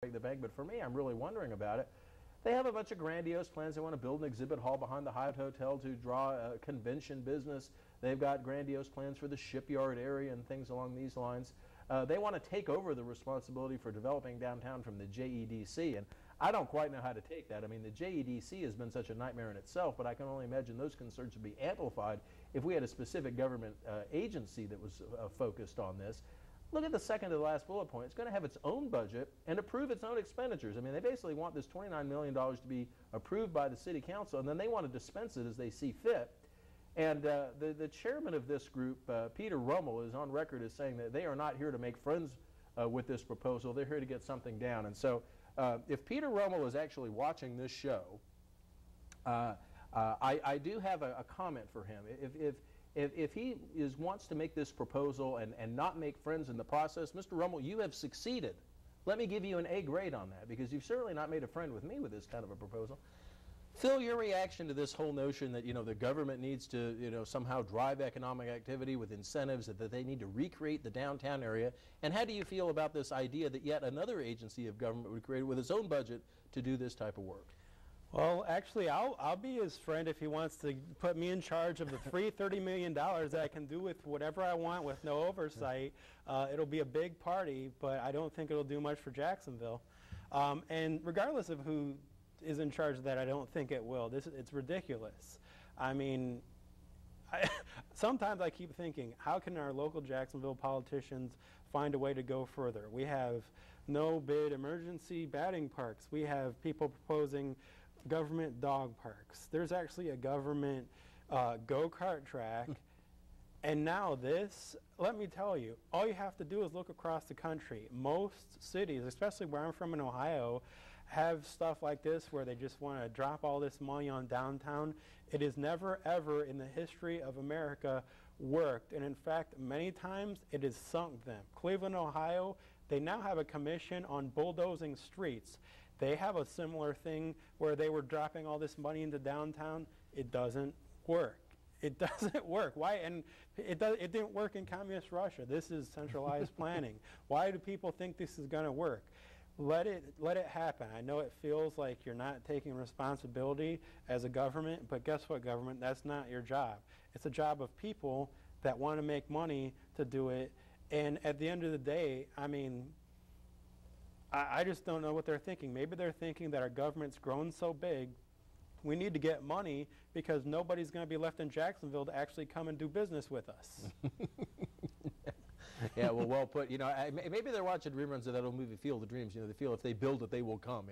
break the bank, but for me, I'm really wondering about it. They have a bunch of grandiose plans. They want to build an exhibit hall behind the Hyatt Hotel to draw a convention business. They've got grandiose plans for the shipyard area and things along these lines. They want to take over the responsibility for developing downtown from the JEDC, and I don't quite know how to take that. I mean, the JEDC has been such a nightmare in itself, but I can only imagine those concerns would be amplified if we had a specific government agency that was focused on this. Look at the second to the last bullet point. It's going to have its own budget and approve its own expenditures. I mean, they basically want this $29 million to be approved by the city council, and then they want to dispense it as they see fit. And the chairman of this group, Peter Rummel, is on record as saying that they are not here to make friends with this proposal. They're here to get something down. And so if Peter Rummel is actually watching this show, I do have a comment for him. If he wants to make this proposal and not make friends in the process, Mr. Rummel, you have succeeded. Let me give you an A grade on that, because you've certainly not made a friend with me with this kind of a proposal. Phil, your reaction to this whole notion that, the government needs to, somehow drive economic activity with incentives, that they need to recreate the downtown area, and how do you feel about this idea that yet another agency of government would create with its own budget to do this type of work? Well, actually, I'll be his friend if he wants to put me in charge of the free $30 million that I can do with whatever I want with no oversight. It'll be a big party, but I don't think it'll do much for Jacksonville. And regardless of who is in charge of that, I don't think it will. It's ridiculous. I mean, sometimes I keep thinking, how can our local Jacksonville politicians find a way to go further? We have no bid emergency batting parks. We have people proposing government dog parks. There's actually a government go-kart track. And now this, let me tell you, all you have to do is look across the country. Most cities, especially where I'm from in Ohio, have stuff like this where they just want to drop all this money on downtown. It has never, ever in the history of America worked. And in fact, many times it has sunk them. Cleveland, Ohio, they now have a commission on bulldozing streets. They have a similar thing where they were dropping all this money into downtown. It doesn't work. It doesn't work. Why? And it didn't work in communist Russia. This is centralized planning. Why do people think this is going to work? Let it happen. I know it feels like you're not taking responsibility as a government, but guess what, government? That's not your job. It's a job of people that want to make money to do it. And at the end of the day, I mean, I just don't know what they're thinking. Maybe they're thinking that our government's grown so big, we need to get money because nobody's going to be left in Jacksonville to actually come and do business with us. Yeah, well put. Maybe they're watching reruns of that old movie Field of Dreams. They feel if they build it, they will come.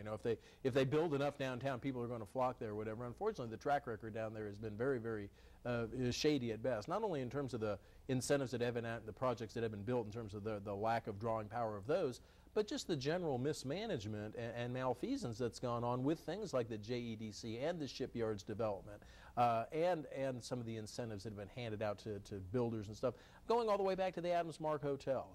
If they build enough downtown, people are going to flock there or whatever. Unfortunately, the track record down there has been very, very shady at best. Not only in terms of the incentives that have been the projects that have been built in terms of the lack of drawing power of those, but just the general mismanagement and malfeasance that's gone on with things like the JEDC and the shipyards development and some of the incentives that have been handed out to builders and stuff, going all the way back to the Adams Mark Hotel,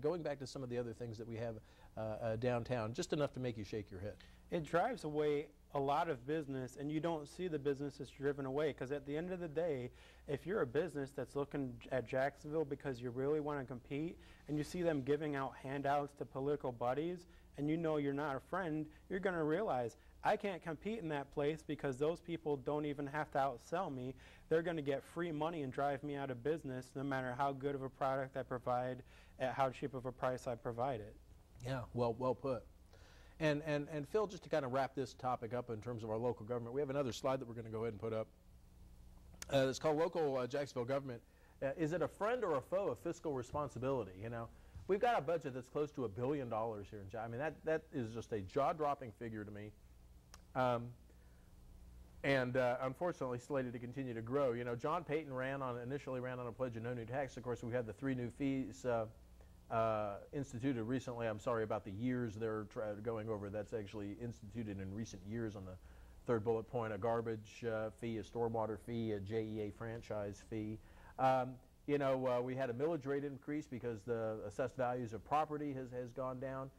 going back to some of the other things that we have downtown, just enough to make you shake your head. It drives away a lot of business, and you don't see the businesses driven away, because at the end of the day, if you're a business that's looking at Jacksonville because you really want to compete and you see them giving out handouts to political buddies and you know you're not a friend, you're going to realize I can't compete in that place because those people don't even have to outsell me. They're going to get free money and drive me out of business no matter how good of a product I provide at how cheap of a price I provide it. Yeah, well put. And Phil, just to kind of wrap this topic up in terms of our local government, we have another slide that we're going to go ahead and put up. It's called Local Jacksonville Government. Is it a friend or a foe of fiscal responsibility? We've got a budget that's close to $1 billion here in Jacksonville. I mean, that is just a jaw-dropping figure to me. Unfortunately slated to continue to grow. John Payton initially ran on a pledge of no new tax. Of course, we had the 3 new fees instituted recently. I'm sorry about the years they're going over. That's actually instituted in recent years on the third bullet point: a garbage fee, a stormwater fee, a JEA franchise fee. We had a millage rate increase because the assessed values of property has gone down.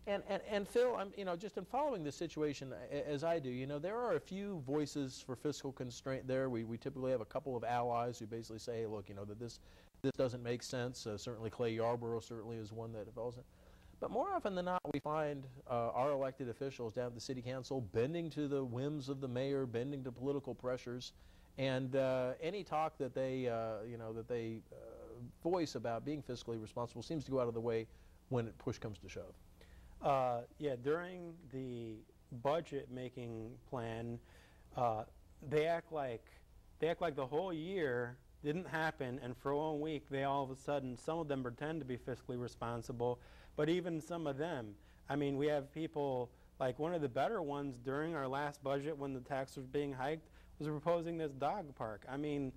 And Phil, just in following the situation as I do, there are a few voices for fiscal constraint there. We typically have a couple of allies who basically say, hey, look, that this doesn't make sense. Certainly Clay Yarborough certainly is one that falls in. But more often than not, we find our elected officials down at the city council bending to the whims of the mayor, bending to political pressures, and any talk that they, voice about being fiscally responsible seems to go out of the way when push comes to shove. Yeah, during the budget making plan, they act like the whole year didn't happen, and for 1 week they all of a sudden, some of them pretend to be fiscally responsible, but even some of them, I mean, we have people like one of the better ones during our last budget when the tax was being hiked was proposing this dog park. I mean,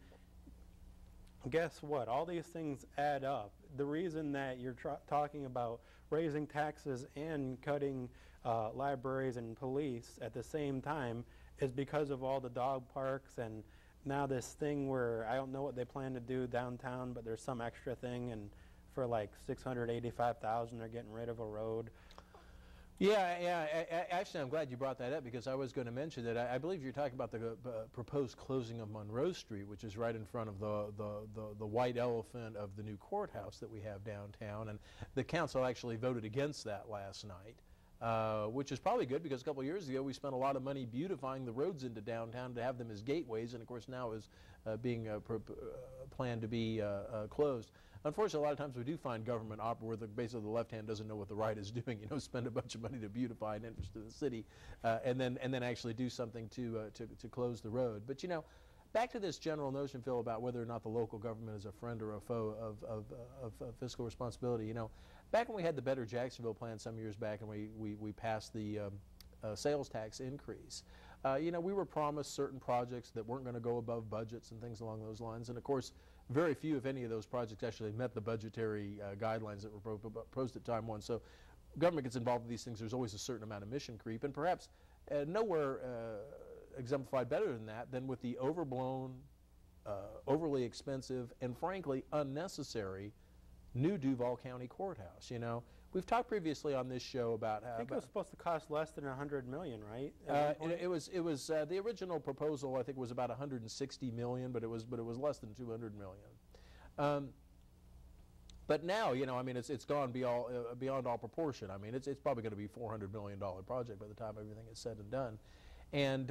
guess what? All these things add up. The reason that you're talking about raising taxes and cutting libraries and police at the same time is because of all the dog parks and now this thing where I don't know what they plan to do downtown, but there's some extra thing, and for like $685,000 they're getting rid of a road. Yeah. Actually, I'm glad you brought that up because I was going to mention that I believe you're talking about the proposed closing of Monroe Street, which is right in front of the white elephant of the new courthouse that we have downtown, and the council actually voted against that last night. Which is probably good because a couple of years ago we spent a lot of money beautifying the roads into downtown to have them as gateways, and of course now is being planned to be closed. Unfortunately, a lot of times we do find government where basically the left hand doesn't know what the right is doing. Spend a bunch of money to beautify an interest in the city, and then actually do something to close the road. But back to this general notion, Phil, about whether or not the local government is a friend or a foe of fiscal responsibility. Back when we had the Better Jacksonville plan some years back and we passed the sales tax increase, we were promised certain projects that weren't going to go above budgets and things along those lines. And of course, very few, if any, of those projects actually met the budgetary guidelines that were proposed at time one. So government gets involved with these things. There's always a certain amount of mission creep. And perhaps nowhere exemplified better than with the overblown, overly expensive, and frankly unnecessary new Duval County Courthouse. We've talked previously on this show about how I think it was supposed to cost less than $100 million, right? It was the original proposal I think was about $160 million, but it was less than $200 million. But now, it's gone beyond all proportion. I mean, it's probably going to be a $400 million project by the time everything is said and done. And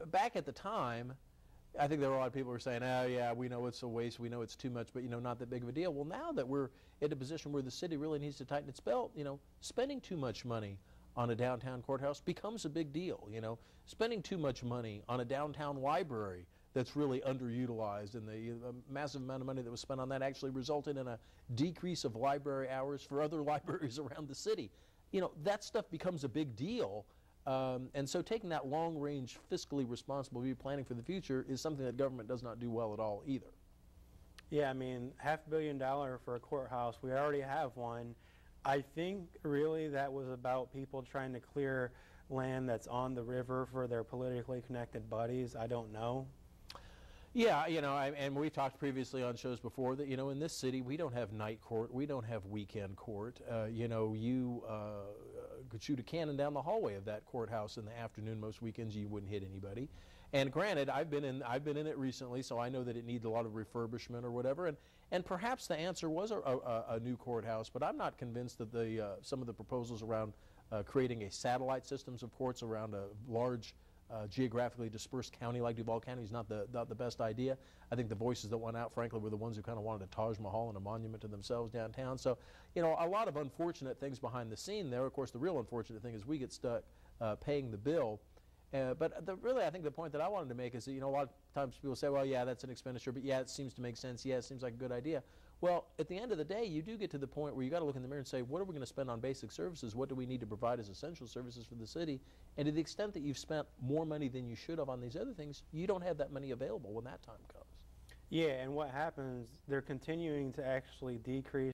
back at the time, I think there were a lot of people who were saying, oh yeah, we know it's a waste, we know it's too much, but not that big of a deal. Well, now that we're in a position where the city really needs to tighten its belt, spending too much money on a downtown courthouse becomes a big deal. Spending too much money on a downtown library that's really underutilized, and the massive amount of money that was spent on that actually resulted in a decrease of library hours for other libraries around the city. That stuff becomes a big deal. And so taking that long-range, fiscally responsible view, planning for the future, is something that government does not do well at all either. Yeah, I mean, $500 million for a courthouse. We already have one. I think really that was about people trying to clear land that's on the river for their politically connected buddies. I don't know. Yeah, and we've talked previously on shows before that, in this city we don't have night court, we don't have weekend court. You could shoot a cannon down the hallway of that courthouse in the afternoon most weekends. You wouldn't hit anybody. And granted, I've been in it recently, so I know that it needs a lot of refurbishment or whatever. And perhaps the answer was a new courthouse, but I'm not convinced that some of the proposals around creating a satellite systems of courts around a large geographically dispersed county like Duval County is not the best idea. I think the voices that went out, frankly, were the ones who kind of wanted a Taj Mahal and a monument to themselves downtown. So, a lot of unfortunate things behind the scene there. Of course, the real unfortunate thing is we get stuck paying the bill. But really, I think the point that I wanted to make is that, a lot of times people say, well, yeah, that's an expenditure, but yeah, it seems to make sense. Yeah, it seems like a good idea. Well, at the end of the day, you do get to the point where you got to look in the mirror and say, what are we going to spend on basic services? What do we need to provide as essential services for the city? And to the extent that you've spent more money than you should have on these other things, you don't have that money available when that time comes. Yeah, and what happens, they're continuing to actually decrease.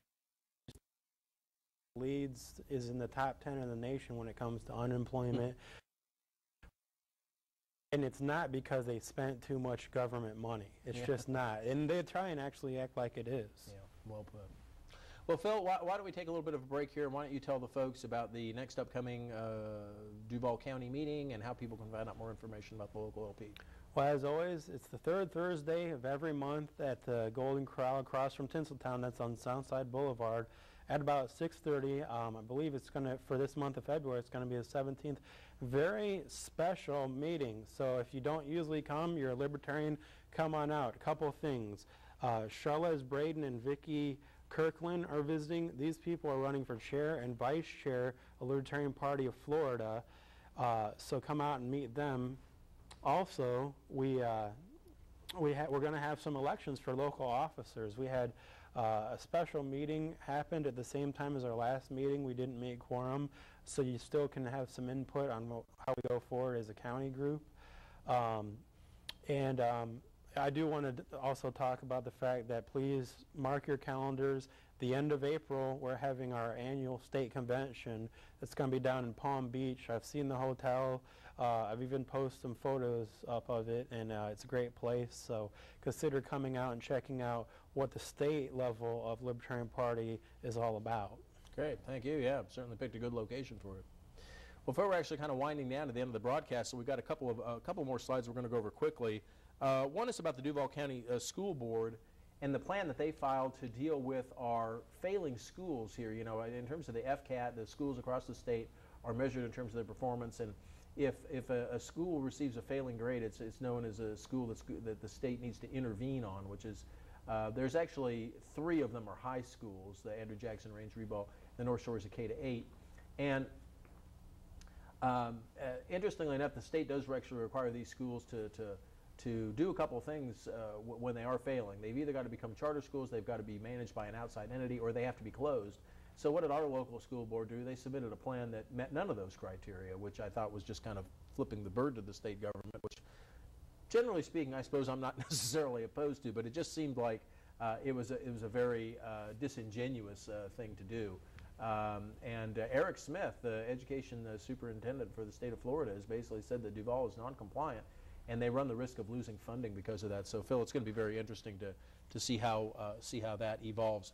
Leeds is in the top 10 in the nation when it comes to unemployment. And it's not because they spent too much government money. It's just not. And they try and actually act like it is. Yeah, well put. Well, Phil, why don't we take a little bit of a break here, and why don't you tell the folks about the next upcoming Duval County meeting and how people can find out more information about the local LP? Well, as always, it's the third Thursday of every month at the Golden Corral across from Tinseltown. That's on Southside Boulevard at about 6:30. I believe it's going to, for this month of February, it's going to be the 17th. Very special meeting. So if you don't usually come, you're a Libertarian, come on out. A couple of things. Charlotte Braden and Vicki Kirkland are visiting. These people are running for chair and vice chair of the Libertarian Party of Florida. So come out and meet them. Also, we're going to have some elections for local officers. We had a special meeting happened at the same time as our last meeting. We didn't make quorum, so you still can have some input on how we go forward as a county group. I do want to also talk about the fact that please mark your calendars. The end of April, we're having our annual state convention. It's going to be down in Palm Beach. I've seen the hotel. I've even posted some photos up of it, and it's a great place. So consider coming out and checking out what the state level of Libertarian Party is all about. Great, thank you. Yeah, certainly picked a good location for it. Well, folks, we're actually kind of winding down to the end of the broadcast, so we've got a couple more slides we're going to go over quickly. One is about the Duval County School Board and the plan that they filed to deal with our failing schools here. You know, in terms of the FCAT, the schools across the state are measured in terms of their performance, and if a school receives a failing grade, it's known as a school that the state needs to intervene on, which is, there's actually 3 of them are high schools, the Andrew Jackson Range Rebo, the North Shore is a K-8. And interestingly enough, the state does actually require these schools to do a couple of things when they are failing. They've either got to become charter schools, they've got to be managed by an outside entity, or they have to be closed. So what did our local school board do? They submitted a plan that met none of those criteria, which I thought was just kind of flipping the bird to the state government, which generally speaking, I suppose I'm not necessarily opposed to, but it just seemed like it was a very disingenuous thing to do. Eric Smith, the education superintendent for the state of Florida, has basically said that Duval is non-compliant, and they run the risk of losing funding because of that. So, Phil, it's going to be very interesting to see how that evolves.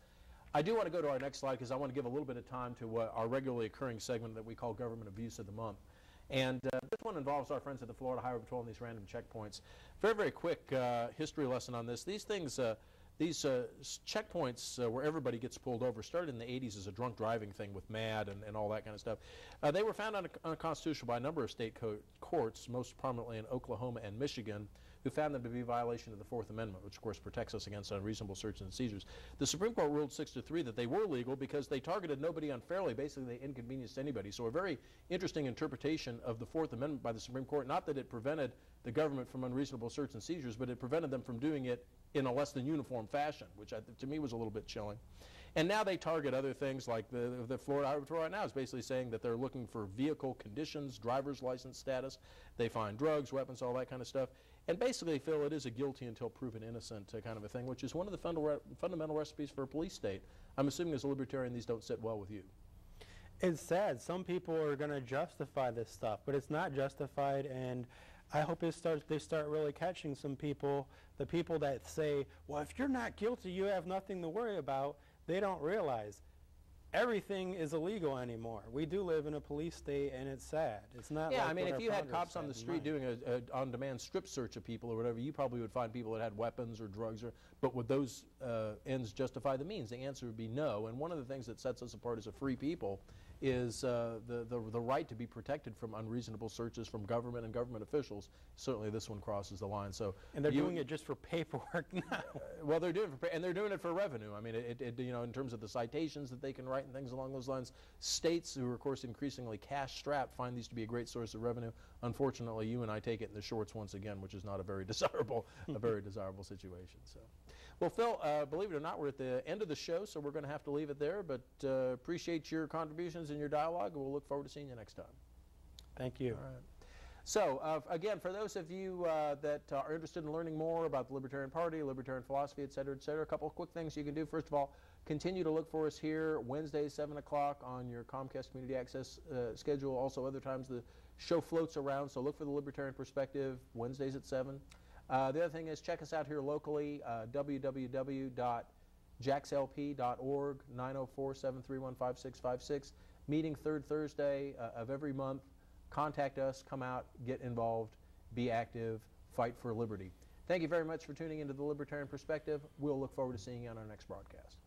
I do want to go to our next slide because I want to give a little bit of time to our regularly occurring segment that we call Government Abuse of the Month. And this one involves our friends at the Florida Highway Patrol and these random checkpoints. Very, very quick history lesson on this. These things, these checkpoints where everybody gets pulled over started in the 80s as a drunk driving thing with MAD and all that kind of stuff. They were found unconstitutional by a number of state courts, most prominently in Oklahoma and Michigan, who found them to be a violation of the Fourth Amendment, which of course protects us against unreasonable searches and seizures. The Supreme Court ruled 6-3 that they were legal because they targeted nobody unfairly. Basically, they inconvenienced anybody. So a very interesting interpretation of the Fourth Amendment by the Supreme Court, not that it prevented the government from unreasonable search and seizures, but it prevented them from doing it in a less than uniform fashion, which to me was a little bit chilling. And now they target other things like the Florida Highway Patrol right now is basically saying that they're looking for vehicle conditions, driver's license status. They find drugs, weapons, all that kind of stuff. And basically, Phil, it is a guilty until proven innocent kind of a thing, which is one of the fundamental recipes for a police state. I'm assuming as a Libertarian these don't sit well with you. It's sad. Some people are going to justify this stuff, but it's not justified, and I hope they start really catching some people, the people that say, well, if you're not guilty, you have nothing to worry about. They don't realize everything is illegal anymore. We do live in a police state, and it's sad. It's not. Yeah, like I mean, what if our you had founders cops on the said, street doing a on-demand strip search of people or whatever, you probably would find people that had weapons or drugs. But would those ends justify the means? The answer would be no. And one of the things that sets us apart as a free people is the right to be protected from unreasonable searches from government and government officials. Certainly, this one crosses the line. So, and they're doing it just for paperwork now. Well, they're doing it and they're doing it for revenue. I mean, you know, in terms of the citations that they can write and things along those lines. States, who are of course increasingly cash-strapped, find these to be a great source of revenue. Unfortunately, you and I take it in the shorts once again, which is not a very desirable situation. So. Well, Phil, believe it or not, we're at the end of the show, so we're going to have to leave it there, but appreciate your contributions and your dialogue, and we'll look forward to seeing you next time. Thank you. All right. So, again, for those of you that are interested in learning more about the Libertarian Party, Libertarian philosophy, et cetera, a couple of quick things you can do. First of all, continue to look for us here Wednesdays, 7 o'clock on your Comcast Community Access schedule. Also, other times the show floats around, so look for the Libertarian Perspective, Wednesdays at 7. The other thing is check us out here locally, www.jaxlp.org, 904-731-5656. Meeting third Thursday of every month. Contact us, come out, get involved, be active, fight for liberty. Thank you very much for tuning into the Libertarian Perspective. We'll look forward to seeing you on our next broadcast.